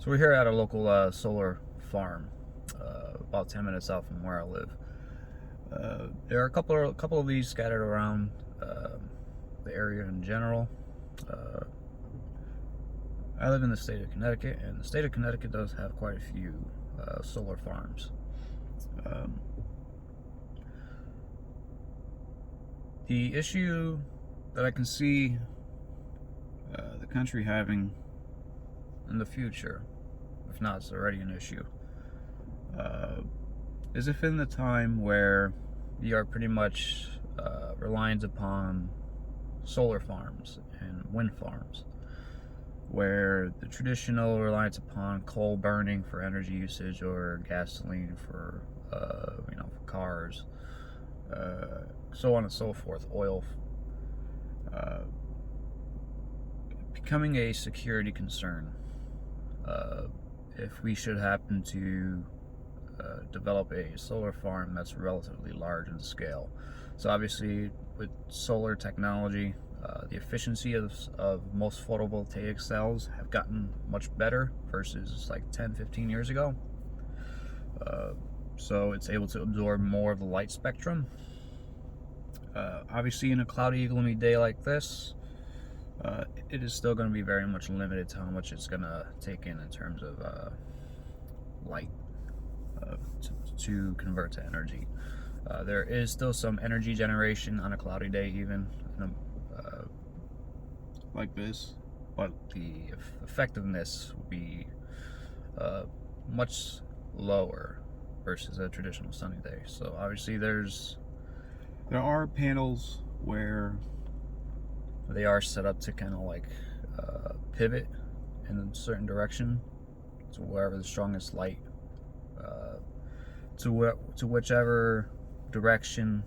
So we're here at a local solar farm, about 10 minutes out from where I live. There are a couple of these scattered around the area in general. Uh, I live in the state of Connecticut, and the state of Connecticut does have quite a few solar farms. Um, the issue that I can see the country having in the future, if not it's already an issue, is if in the time where we are pretty much reliant upon solar farms and wind farms, where the traditional reliance upon coal burning for energy usage or gasoline for for cars, so on and so forth, oil, becoming a security concern. If we should happen to develop a solar farm that's relatively large in scale. So obviously with solar technology, the efficiency of most photovoltaic cells have gotten much better versus like 10-15 years ago. So it's able to absorb more of the light spectrum. Obviously in a cloudy, gloomy day like this, it is still going to be very much limited to how much it's going to take in terms of light to convert to energy. There is still some energy generation on a cloudy day, even like this, but the effectiveness will be much lower versus a traditional sunny day. So obviously there are panels where they are set up to kind of like pivot in a certain direction to wherever the strongest light, to whichever direction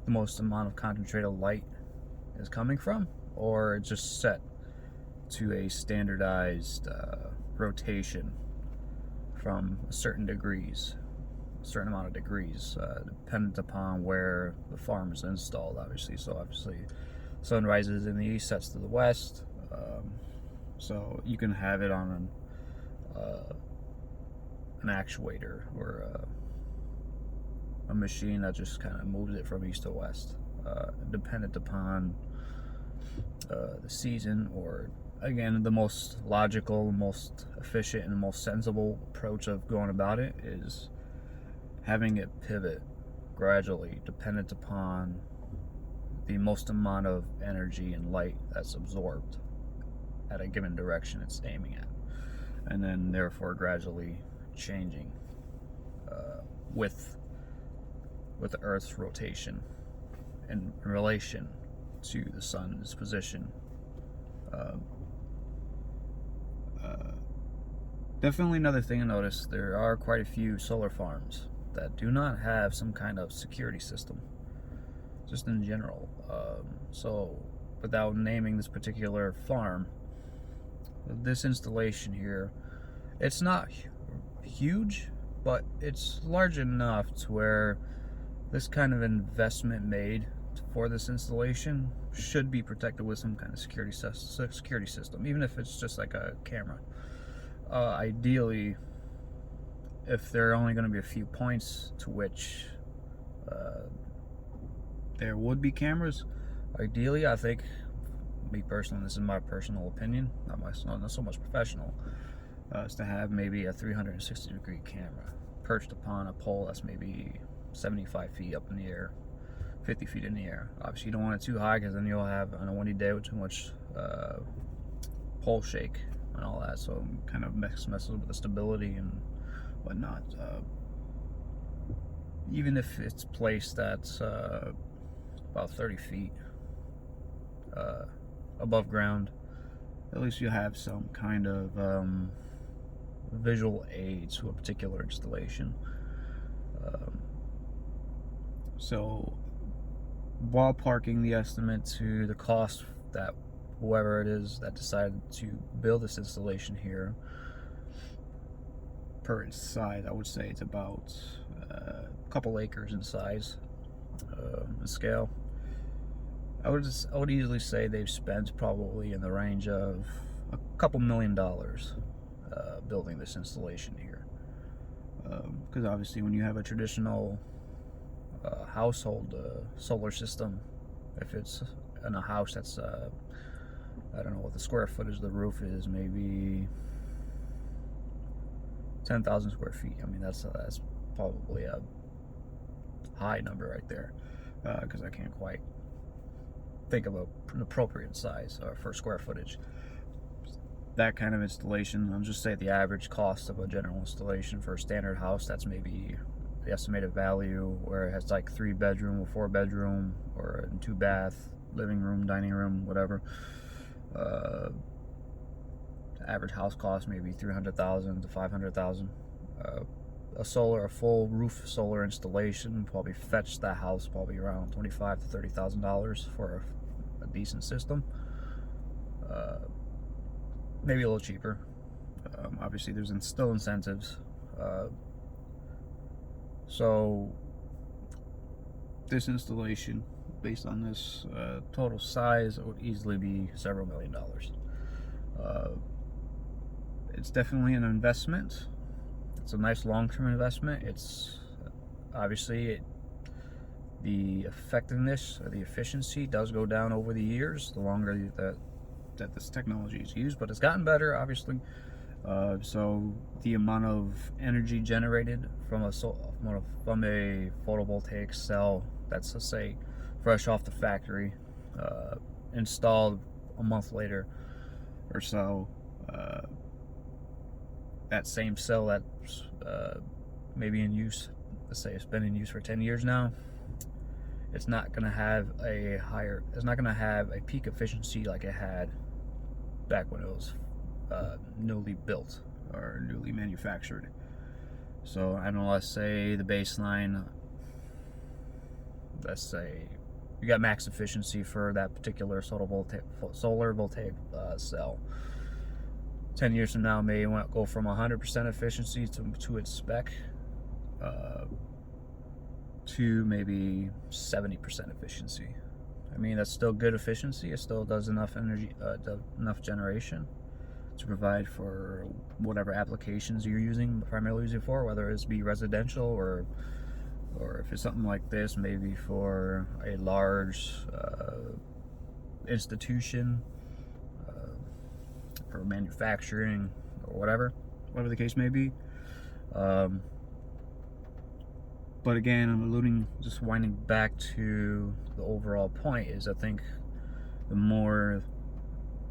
the most amount of concentrated light is coming from, or it's just set to a standardized rotation from a certain amount of degrees, dependent upon where the farm is installed, obviously. So obviously sun rises in the east, sets to the west, so you can have it on an actuator or a machine that just kind of moves it from east to west, dependent upon the season, or again, the most logical, most efficient, and most sensible approach of going about it is having it pivot gradually, dependent upon the most amount of energy and light that's absorbed at a given direction it's aiming at, and then therefore gradually changing with the Earth's rotation in relation to the sun's position. Definitely another thing to notice, there are quite a few solar farms that do not have some kind of security system, just in general. So without naming this particular farm, this installation here, it's not huge, but it's large enough to where this kind of investment made for this installation should be protected with some kind of security system, even if it's just like a camera. Ideally, if there are only going to be a few points to which there would be cameras, ideally, I think, me personally, this is my personal opinion, not so much professional, is to have maybe a 360-degree camera perched upon a pole that's maybe 75 feet up in the air, 50 feet in the air. Obviously you don't want it too high, because then you'll have, on a windy day with too much pole shake and all that, so it kind of messes with the stability and whatnot. Even if it's placed at about 30 feet above ground, at least you have some kind of visual aid to a particular installation. So ballparking the estimate to the cost that whoever it is that decided to build this installation here, per its size, I would say it's about a couple acres in size, in scale. I would easily say they've spent probably in the range of a couple $1 million building this installation here. Because obviously when you have a traditional household solar system, if it's in a house that's I don't know what the square footage of the roof is, maybe 10,000 square feet. I mean, that's probably a high number right there, because I can't quite think of an appropriate size for square footage. That kind of installation, I'll just say the average cost of a general installation for a standard house, that's maybe the estimated value where it has like 3 bedroom or 4 bedroom or 2 bath, living room, dining room, whatever. Average house cost maybe $300,000 to $500,000. A full roof solar installation probably fetched that house probably around $25,000 to $30,000 for a decent system. Maybe a little cheaper. Obviously, there's still incentives. So this installation, based on this total size, it would easily be several $1 million. It's definitely an investment. It's a nice long-term investment. It's obviously the effectiveness or the efficiency does go down over the years the longer that this technology is used, but it's gotten better, obviously. So the amount of energy generated from a photovoltaic cell that's, let's say, fresh off the factory, installed a month later or so, that same cell that's maybe in use, let's say it's been in use for 10 years now, it's not going to have a peak efficiency like it had back when it was newly built or newly manufactured. So I don't know, let's say the baseline, let's say you got max efficiency for that particular solar voltaic cell. 10 years from now, may go from 100% efficiency to its spec to maybe 70% efficiency. I mean, that's still good efficiency. It still does enough energy, enough generation to provide for whatever applications you're primarily using for, whether it's be residential or if it's something like this, maybe for a large institution, for manufacturing or whatever the case may be. But again, I'm just winding back to the overall point is I think the more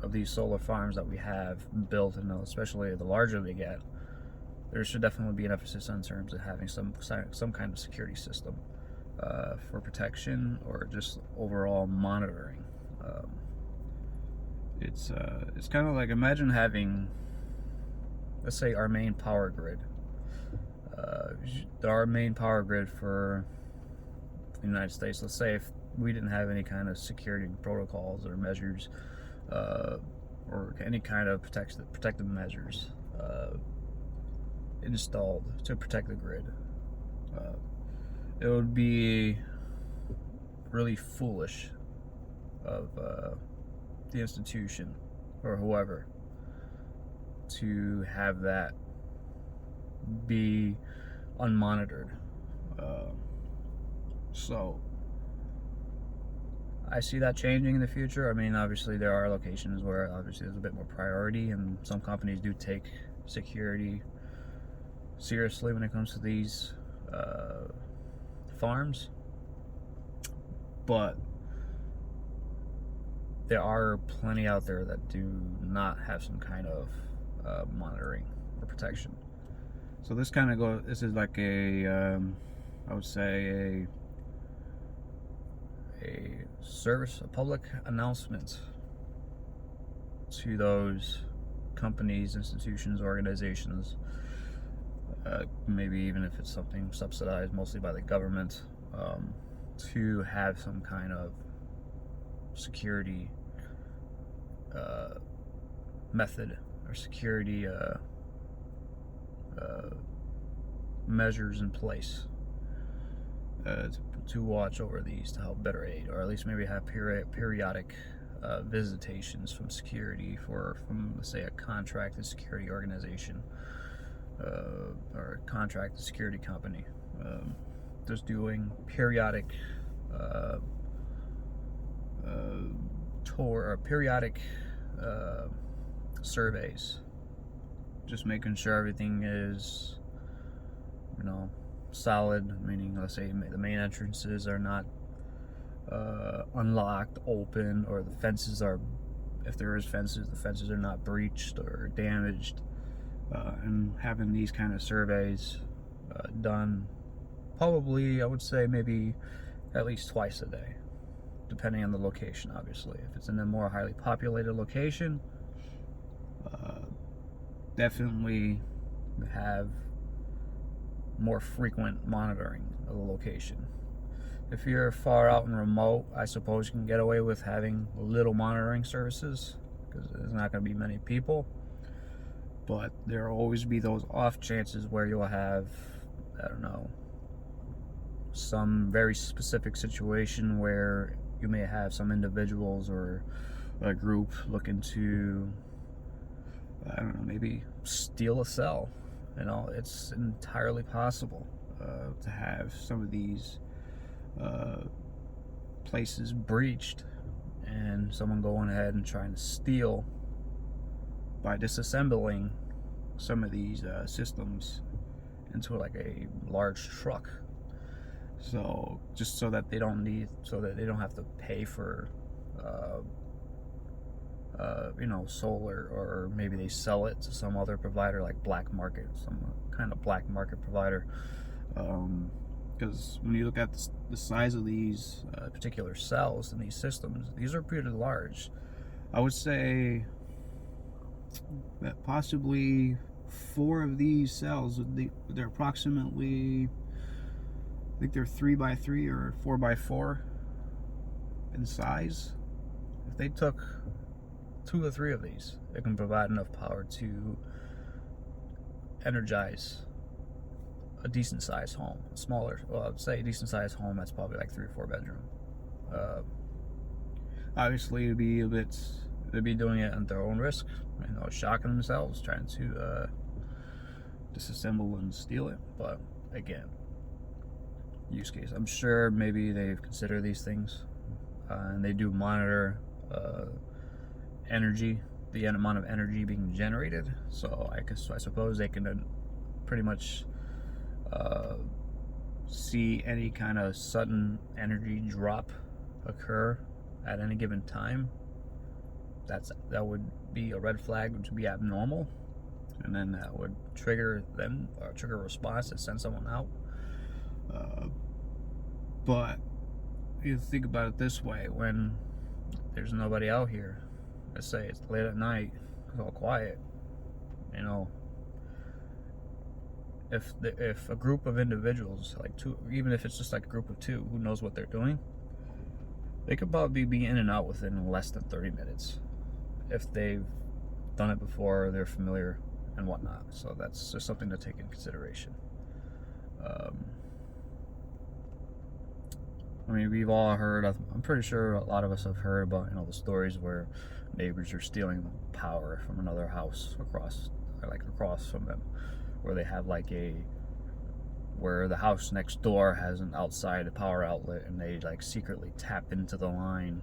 of these solar farms that we have built, and especially the larger they get, there should definitely be an emphasis on terms of having some kind of security system for protection or just overall monitoring. It's kind of like, imagine having, let's say, our main power grid. Our main power grid for the United States, let's say if we didn't have any kind of security protocols or measures or any kind of protective measures installed to protect the grid, it would be really foolish of the institution or whoever to have that be unmonitored. So I see that changing in the future. I mean, obviously there are locations where obviously there's a bit more priority, and some companies do take security seriously when it comes to these farms, but there are plenty out there that do not have some kind of monitoring or protection. So this is like a I would say a public announcement to those companies, institutions, organizations, maybe even if it's something subsidized mostly by the government, to have some kind of security method or security measures in place to watch over these, to help better aid, or at least maybe have periodic visitations from security from let's say a contracted security organization or a contracted security company. Just doing periodic periodic surveys, just making sure everything is, solid, meaning let's say the main entrances are not unlocked, open, or the fences are, if there is fences, the fences are not breached or damaged, and having these kind of surveys done probably, I would say, maybe at least twice a day, depending on the location. Obviously, if it's in a more highly populated location, definitely have more frequent monitoring of the location. If you're far out and remote, I suppose you can get away with having little monitoring services because there's not going to be many people, but there will always be those off chances where you'll have, I don't know, some very specific situation where you may have some individuals or a group looking to, I don't know, maybe steal a cell. It's entirely possible to have some of these places breached and someone going ahead and trying to steal by disassembling some of these systems into like a large truck. So just so that they don't have to pay for solar, or maybe they sell it to some other provider like black market, some kind of black market provider. Because when you look at the size of these particular cells in these systems, these are pretty large. I would say that possibly 4 of these cells, they're approximately, I think they're 3x3 or 4x4 in size. If they took 2 or 3 of these, it can provide enough power to energize a decent sized home. I'd say a decent sized home that's probably like 3 or 4 bedroom. Obviously, they'd be doing it at their own risk, shocking themselves, trying to disassemble and steal it. But again, use case. I'm sure maybe they've considered these things, and they do monitor energy, the amount of energy being generated. So I suppose they can pretty much see any kind of sudden energy drop occur at any given time. That would be a red flag to be abnormal, and then that would trigger a response to send someone out. But you think about it this way: when there's nobody out here, let's say it's late at night, it's all quiet, if a group of individuals, like 2, even if it's just like a group of 2 who knows what they're doing, they could probably be in and out within less than 30 minutes if they've done it before, they're familiar and whatnot. So that's just something to take in consideration. We've all heard, I'm pretty sure a lot of us have heard about, the stories where neighbors are stealing power from another house across from them, where they have where the house next door has an outside power outlet, and they secretly tap into the line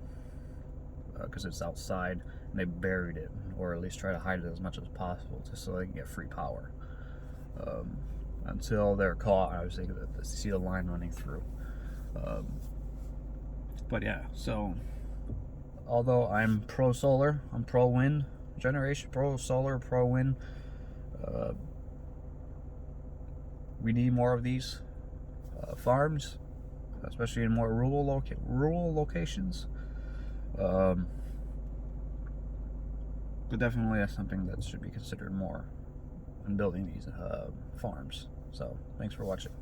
because it's outside, and they buried it, or at least try to hide it as much as possible, just so they can get free power until they're caught. Obviously, they see the line running through. But yeah, so although I'm pro solar, I'm pro wind generation, pro solar, pro wind, we need more of these farms, especially in more rural locations. But definitely that's something that should be considered more in building these farms. So thanks for watching.